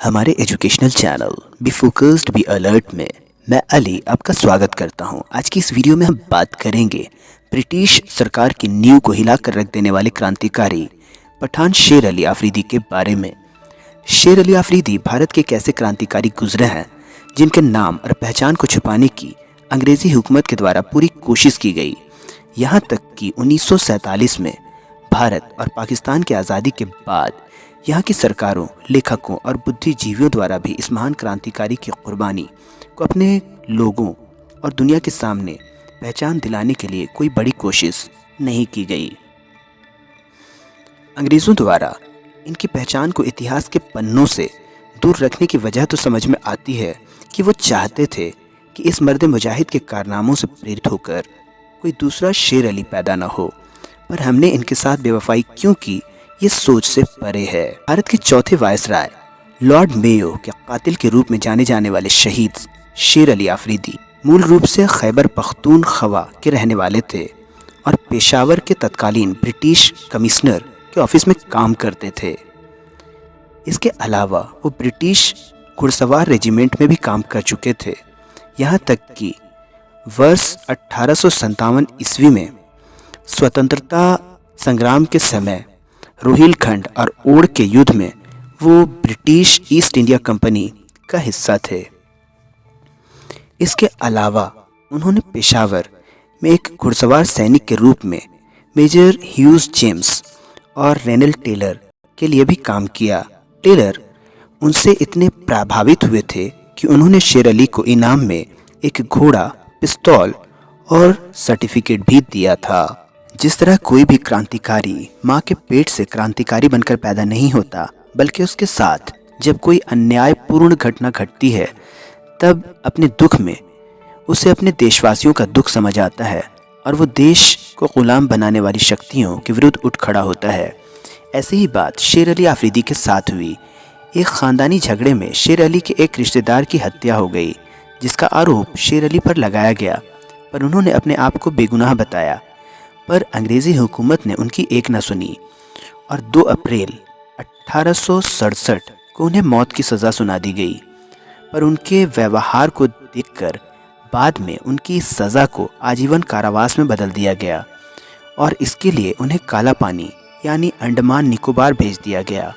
हमारे educational channel be focused be alert में मैं अली आपका स्वागत करता हूं। आज की इस वीडियो में हम बात करेंगे ब्रिटिश सरकार की नींव को हिलाकर रख देने वाले क्रांतिकारी पठान शेर अली आफरीदी के बारे में। शेर अली आफरीदी भारत के एक ऐसे क्रांतिकारी गुजरे हैं जिनके नाम और पहचान को छुपाने की अंग्रेज़ी हुकूमत के द्वारा पूरी कोशिश की गई। यहाँ तक कि 1947 में भारत और पाकिस्तान की आज़ादी के बाद यहाँ की सरकारों, लेखकों और बुद्धिजीवियों द्वारा भी इस महान क्रांतिकारी की कुर्बानी को अपने लोगों और दुनिया के सामने पहचान दिलाने के लिए कोई बड़ी कोशिश नहीं की गई। अंग्रेज़ों द्वारा इनकी पहचान को इतिहास के पन्नों से दूर रखने की वजह तो समझ में आती है कि वो चाहते थे कि इस मर्द मुजाहिद के कारनामों से प्रेरित होकर कोई दूसरा शेर अली पैदा न हो, पर हमने इनके साथ बेवफाई क्यों की ये सोच से परे है। भारत के चौथे वायसराय लॉर्ड मेयो के कातिल के रूप में जाने जाने वाले शहीद शेर अली आफरीदी मूल रूप से खैबर पख्तूनख्वा के रहने वाले थे और पेशावर के तत्कालीन ब्रिटिश कमिश्नर के ऑफिस में काम करते थे। इसके अलावा वो ब्रिटिश घुड़सवार रेजिमेंट में भी काम कर चुके थे। यहाँ तक कि वर्ष 1857 ईस्वी में स्वतंत्रता संग्राम के समय रोहिलखंड और ओड़ के युद्ध में वो ब्रिटिश ईस्ट इंडिया कंपनी का हिस्सा थे। इसके अलावा उन्होंने पेशावर में एक घुड़सवार सैनिक के रूप में मेजर ह्यूज जेम्स और रेनल टेलर के लिए भी काम किया। टेलर उनसे इतने प्रभावित हुए थे कि उन्होंने शेर अली को इनाम में एक घोड़ा, पिस्तौल और सर्टिफिकेट भी दिया था। जिस तरह कोई भी क्रांतिकारी माँ के पेट से क्रांतिकारी बनकर पैदा नहीं होता, बल्कि उसके साथ जब कोई अन्यायपूर्ण घटना घटती है तब अपने दुख में उसे अपने देशवासियों का दुख समझ आता है और वो देश को गुलाम बनाने वाली शक्तियों के विरुद्ध उठ खड़ा होता है। ऐसी ही बात शेर अली आफरीदी के साथ हुई। एक ख़ानदानी झगड़े में शेर अली के एक रिश्तेदार की हत्या हो गई, जिसका आरोप शेर अली पर लगाया गया, पर उन्होंने अपने आप को बेगुनाह बताया। पर अंग्रेज़ी हुकूमत ने उनकी एक न सुनी और 2 अप्रैल 1867 को उन्हें मौत की सज़ा सुना दी गई। पर उनके व्यवहार को देखकर बाद में उनकी सज़ा को आजीवन कारावास में बदल दिया गया और इसके लिए उन्हें काला पानी यानी अंडमान निकोबार भेज दिया गया।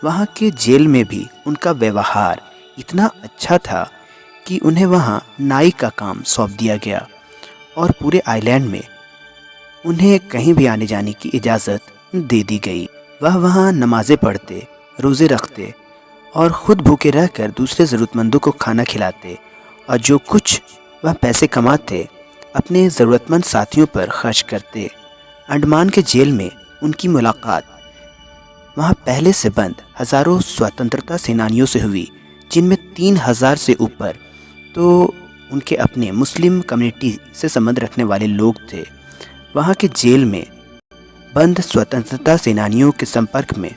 वहाँ के जेल में भी उनका व्यवहार इतना अच्छा था कि उन्हें वहाँ नाई का काम सौंप दिया गया और पूरे आइलैंड में उन्हें कहीं भी आने जाने की इजाज़त दे दी गई। वह वहाँ नमाज़ें पढ़ते, रोज़े रखते और ख़ुद भूखे रहकर दूसरे ज़रूरतमंदों को खाना खिलाते और जो कुछ वह पैसे कमाते अपने ज़रूरतमंद साथियों पर खर्च करते। अंडमान के जेल में उनकी मुलाकात वहाँ पहले से बंद हज़ारों स्वतंत्रता सेनानियों से हुई, जिनमें 3000 से ऊपर तो उनके अपने मुस्लिम कम्युनिटी से संबंध रखने वाले लोग थे। वहाँ के जेल में बंद स्वतंत्रता सेनानियों के संपर्क में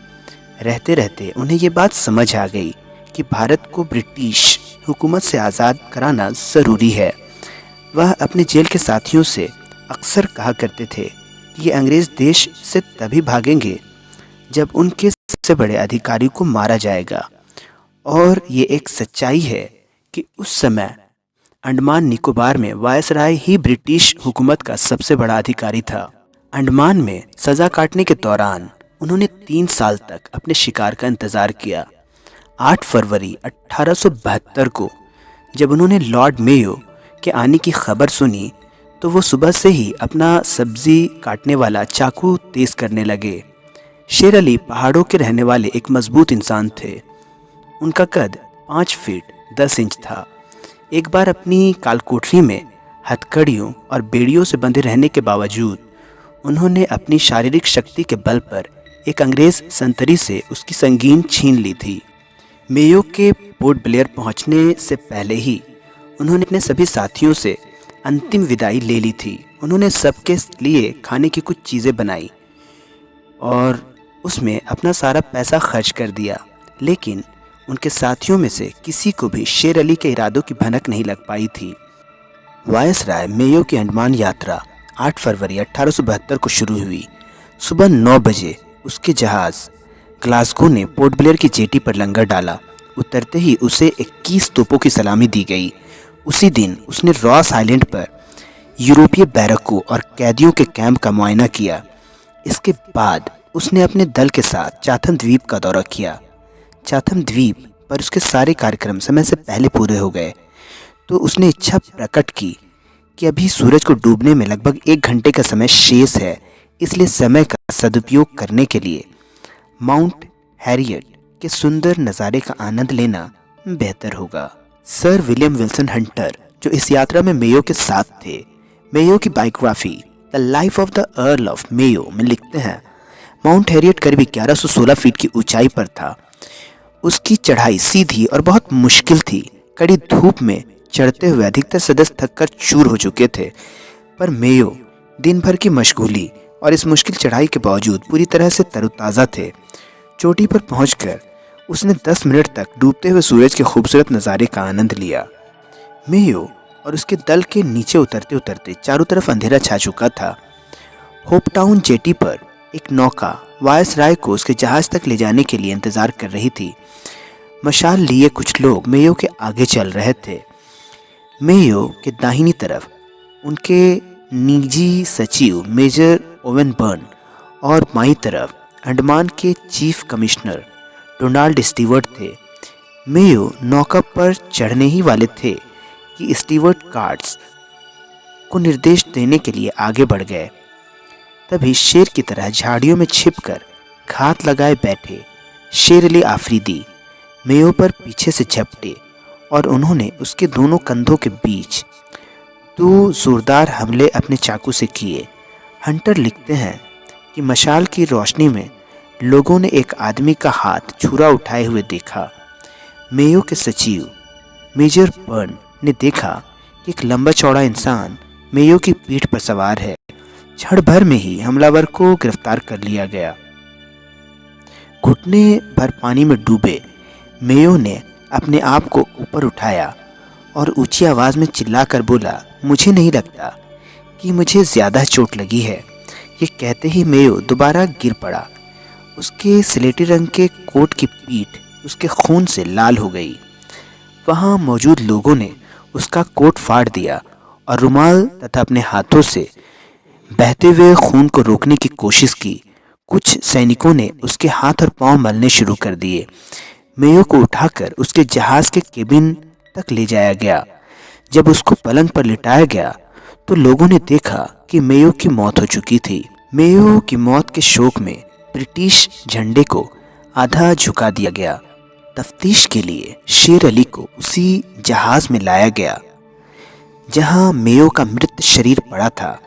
रहते रहते उन्हें ये बात समझ आ गई कि भारत को ब्रिटिश हुकूमत से आज़ाद कराना ज़रूरी है। वह अपने जेल के साथियों से अक्सर कहा करते थे कि ये अंग्रेज़ देश से तभी भागेंगे जब उनके सबसे बड़े अधिकारी को मारा जाएगा। और ये एक सच्चाई है कि उस समय अंडमान निकोबार में वायसराय ही ब्रिटिश हुकूमत का सबसे बड़ा अधिकारी था। अंडमान में सज़ा काटने के दौरान उन्होंने 3 साल तक अपने शिकार का इंतज़ार किया। 8 फरवरी 1872 को जब उन्होंने लॉर्ड मेयो के आने की खबर सुनी तो वो सुबह से ही अपना सब्ज़ी काटने वाला चाकू तेज़ करने लगे। शेर अली पहाड़ों के रहने वाले एक मजबूत इंसान थे। उनका कद 5 फीट 10 इंच था। एक बार अपनी कालकोठरी में हथकड़ियों और बेड़ियों से बंधे रहने के बावजूद उन्होंने अपनी शारीरिक शक्ति के बल पर एक अंग्रेज़ संतरी से उसकी संगीन छीन ली थी। मेयो के पोर्ट ब्लेयर पहुंचने से पहले ही उन्होंने अपने सभी साथियों से अंतिम विदाई ले ली थी। उन्होंने सबके लिए खाने की कुछ चीज़ें बनाई और उसमें अपना सारा पैसा खर्च कर दिया, लेकिन उनके साथियों में से किसी को भी शेर अली के इरादों की भनक नहीं लग पाई थी। वायसराय मेयो की अंडमान यात्रा 8 फरवरी 1872 को शुरू हुई। सुबह 9 बजे उसके जहाज़ ग्लासगो ने पोर्ट ब्लेयर की जेटी पर लंगर डाला। उतरते ही उसे 21 तोपों की सलामी दी गई। उसी दिन उसने रॉस आइलैंड पर यूरोपीय बैरकों और कैदियों के कैंप का मुआयना किया। इसके बाद उसने अपने दल के साथ चाथम द्वीप का दौरा किया। चाथम द्वीप पर उसके सारे कार्यक्रम समय से पहले पूरे हो गए, तो उसने इच्छा प्रकट की कि अभी सूरज को डूबने में लगभग 1 घंटे का समय शेष है, इसलिए समय का सदुपयोग करने के लिए माउंट हैरियट के सुंदर नज़ारे का आनंद लेना बेहतर होगा। सर विलियम विल्सन हंटर, जो इस यात्रा में मेयो के साथ थे, मेयो की biography the life of the earl of Mayo में लिखते हैं, माउंट हैरियट करीब 1116 फीट की ऊंचाई पर था। उसकी चढ़ाई सीधी और बहुत मुश्किल थी। कड़ी धूप में चढ़ते हुए अधिकतर सदस्य थककर चूर हो चुके थे, पर मेयो दिन भर की मशगूली और इस मुश्किल चढ़ाई के बावजूद पूरी तरह से तरोताज़ा थे। चोटी पर पहुंचकर उसने 10 मिनट तक डूबते हुए सूरज के खूबसूरत नज़ारे का आनंद लिया। मेयो और उसके दल के नीचे उतरते उतरते चारों तरफ अंधेरा छा चुका था। होपटाउन जेटी पर एक नौका वायसराय को उसके जहाज तक ले जाने के लिए इंतजार कर रही थी। मशाल लिए कुछ लोग मेयो के आगे चल रहे थे। मेयो के दाहिनी तरफ उनके निजी सचिव मेजर ओवेन बर्न और बाईं तरफ अंडमान के चीफ कमिश्नर डोनाल्ड स्टीवर्ट थे। मेयो नौका पर चढ़ने ही वाले थे कि स्टीवर्ट कार्ड्स को निर्देश देने के लिए आगे बढ़ गए। तभी शेर की तरह झाड़ियों में छिपकर घात लगाए बैठे शेर अली आफरीदी मेयो पर पीछे से झपटे और उन्होंने उसके दोनों कंधों के बीच 2 जोरदार हमले अपने चाकू से किए। हंटर लिखते हैं कि मशाल की रोशनी में लोगों ने एक आदमी का हाथ छुरा उठाए हुए देखा। मेयो के सचिव मेजर बर्न ने देखा कि एक लंबा चौड़ा इंसान मेयो की पीठ पर सवार है। क्षण भर में ही हमलावर को गिरफ्तार कर लिया गया। घुटने भर पानी में डूबे मेयो ने अपने आप को ऊपर उठाया और ऊंची आवाज में चिल्लाकर बोला, मुझे नहीं लगता कि मुझे ज़्यादा चोट लगी है। ये कहते ही मेयो दोबारा गिर पड़ा। उसके स्लेटी रंग के कोट की पीठ उसके खून से लाल हो गई। वहाँ मौजूद लोगों ने उसका कोट फाड़ दिया और रुमाल तथा अपने हाथों से बहते हुए खून को रोकने की कोशिश की। कुछ सैनिकों ने उसके हाथ और पांव मलने शुरू कर दिए। मेयो को उठाकर उसके जहाज के केबिन तक ले जाया गया। जब उसको पलंग पर लिटाया गया तो लोगों ने देखा कि मेयो की मौत हो चुकी थी। मेयो की मौत के शोक में ब्रिटिश झंडे को आधा झुका दिया गया। तफ्तीश के लिए शेर अली को उसी जहाज में लाया गया जहां मेयो का मृत शरीर पड़ा था।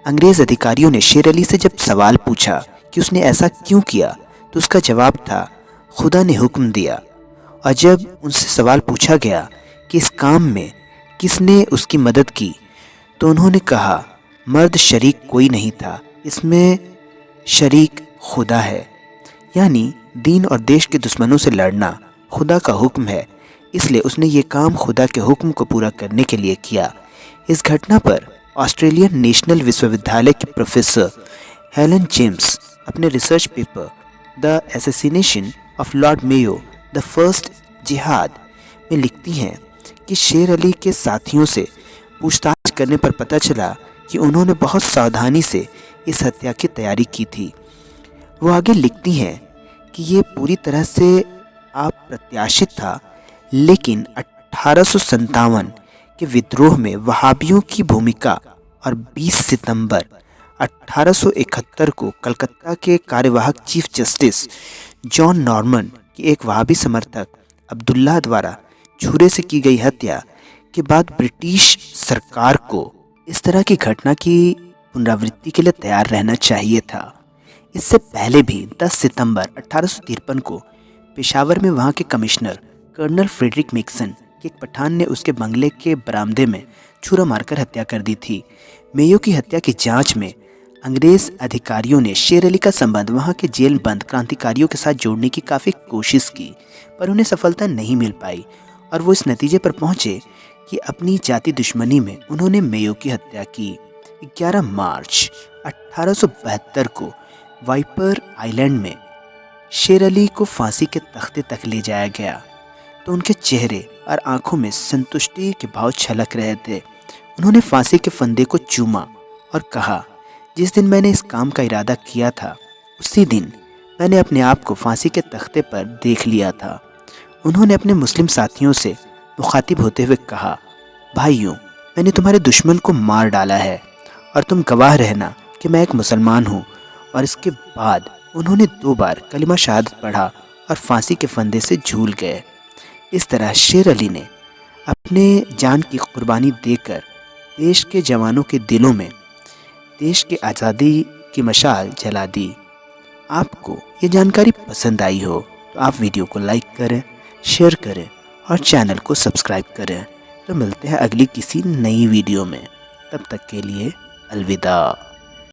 अंग्रेज अधिकारियों ने शेर अली से जब सवाल पूछा कि उसने ऐसा क्यों किया, तो उसका जवाब था, खुदा ने हुक्म दिया। और जब उनसे सवाल पूछा गया कि इस काम में किसने उसकी मदद की, तो उन्होंने कहा, मर्द शरीक कोई नहीं था, इसमें शरीक खुदा है। यानी दीन और देश के दुश्मनों से लड़ना खुदा का हुक्म है, इसलिए उसने ये काम खुदा के हुक्म को पूरा करने के लिए किया। इस घटना पर ऑस्ट्रेलियन नेशनल विश्वविद्यालय के प्रोफेसर हेलन जेम्स अपने research paper the assassination of Lord Mayo the first जिहाद में लिखती हैं कि शेर अली के साथियों से पूछताछ करने पर पता चला कि उन्होंने बहुत सावधानी से इस हत्या की तैयारी की थी। वो आगे लिखती हैं कि ये पूरी तरह से अप्रत्याशित था, लेकिन 1857 के विद्रोह में वहाबियों की भूमिका और 20 सितंबर 1871 को कलकत्ता के कार्यवाहक चीफ जस्टिस जॉन नॉर्मन की एक वहाबी समर्थक अब्दुल्ला द्वारा छुरे से की गई हत्या के बाद ब्रिटिश सरकार को इस तरह की घटना की पुनरावृत्ति के लिए तैयार रहना चाहिए था। इससे पहले भी 10 सितंबर 1853 को पेशावर में वहाँ के कमिश्नर कर्नल फ्रेडरिक मिक्सन के एक पठान ने उसके बंगले के बरामदे में छुरा मारकर हत्या कर दी थी। मेयो की हत्या की जांच में अंग्रेज अधिकारियों ने शेर अली का संबंध वहाँ के जेल बंद क्रांतिकारियों के साथ जोड़ने की काफ़ी कोशिश की, पर उन्हें सफलता नहीं मिल पाई और वो इस नतीजे पर पहुँचे कि अपनी जाति दुश्मनी में उन्होंने मेयो की हत्या की। 11 मार्च 1872 को वाइपर आइलैंड में शेर अली को फांसी के तख्ते तक ले जाया गया तो उनके चेहरे और आंखों में संतुष्टि के भाव छलक रहे थे। उन्होंने फांसी के फंदे को चूमा और कहा, जिस दिन मैंने इस काम का इरादा किया था उसी दिन मैंने अपने आप को फांसी के तख्ते पर देख लिया था। उन्होंने अपने मुस्लिम साथियों से मुखातिब होते हुए कहा, भाइयों, मैंने तुम्हारे दुश्मन को मार डाला है और तुम गवाह रहना कि मैं एक मुसलमान हूँ। और इसके बाद उन्होंने 2 बार कलिमा शहादत पढ़ा और फांसी के फंदे से झूल गए। इस तरह शेर अली ने अपने जान की कुर्बानी देकर देश के जवानों के दिलों में देश की आज़ादी की मशाल जला दी। आपको ये जानकारी पसंद आई हो तो आप वीडियो को लाइक करें, शेयर करें और चैनल को सब्सक्राइब करें। तो मिलते हैं अगली किसी नई वीडियो में। तब तक के लिए अलविदा।